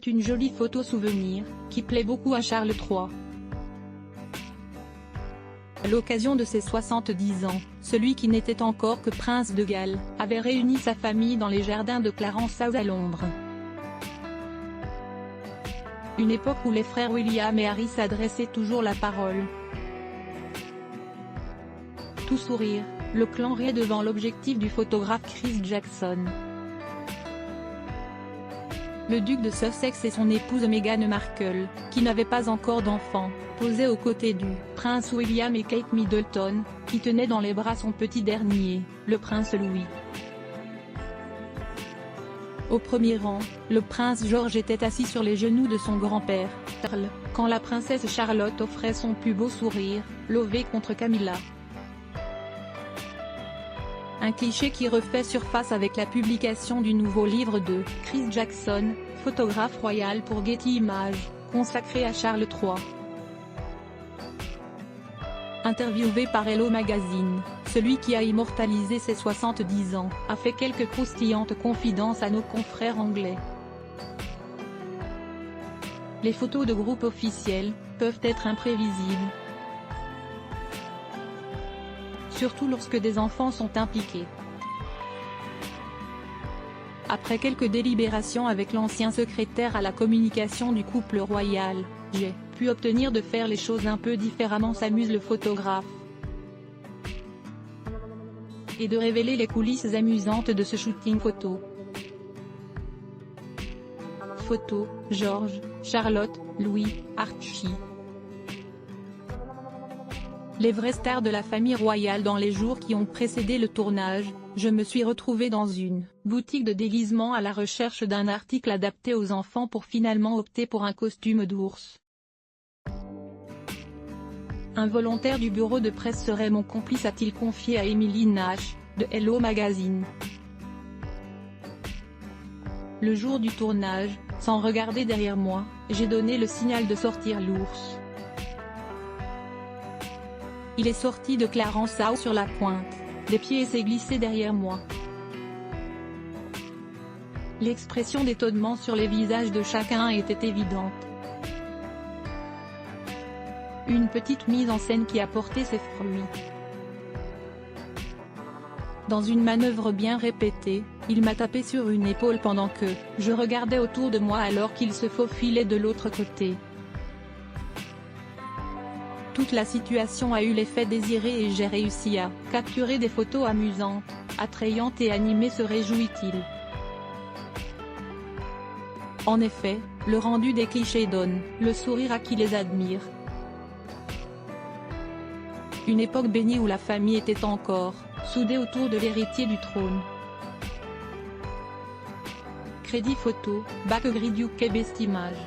une jolie photo souvenir, qui plaît beaucoup à Charles III. À l'occasion de ses 70 ans, celui qui n'était encore que prince de Galles, avait réuni sa famille dans les jardins de Clarence House à Londres. Une époque où les frères William et Harry s'adressaient toujours la parole. Tout sourire, le clan riait devant l'objectif du photographe Chris Jackson. Le duc de Sussex et son épouse Meghan Markle, qui n'avait pas encore d'enfant, posaient aux côtés du prince William et Kate Middleton, qui tenait dans les bras son petit dernier, le prince Louis. Au premier rang, le prince George était assis sur les genoux de son grand-père, Charles, quand la princesse Charlotte offrait son plus beau sourire, lové contre Camilla. Un cliché qui refait surface avec la publication du nouveau livre de Chris Jackson, photographe royal pour Getty Images, consacré à Charles III. Interviewé par Hello Magazine, celui qui a immortalisé ses 70 ans, a fait quelques croustillantes confidences à nos confrères anglais. Les photos de groupe officiels peuvent être imprévisibles, surtout lorsque des enfants sont impliqués. Après quelques délibérations avec l'ancien secrétaire à la communication du couple royal, j'ai pu obtenir de faire les choses un peu différemment, s'amuse le photographe, et de révéler les coulisses amusantes de ce shooting photo. Photo, George, Charlotte, Louis, Archie. Les vraies stars de la famille royale. Dans les jours qui ont précédé le tournage, je me suis retrouvée dans une boutique de déguisement à la recherche d'un article adapté aux enfants pour finalement opter pour un costume d'ours. Un volontaire du bureau de presse serait mon complice, a-t-il confié à Emily Nash, de Hello Magazine. Le jour du tournage, sans regarder derrière moi, j'ai donné le signal de sortir l'ours. Il est sorti de Clarence House sur la pointe des pieds et s'est glissé derrière moi. L'expression d'étonnement sur les visages de chacun était évidente. Une petite mise en scène qui a porté ses fruits. Dans une manœuvre bien répétée, il m'a tapé sur une épaule pendant que je regardais autour de moi alors qu'il se faufilait de l'autre côté. Toute la situation a eu l'effet désiré et j'ai réussi à capturer des photos amusantes, attrayantes et animées, se réjouit-il. En effet, le rendu des clichés donne le sourire à qui les admire. Une époque bénie où la famille était encore soudée autour de l'héritier du trône. Crédit photo, Back Grid UK Best Image.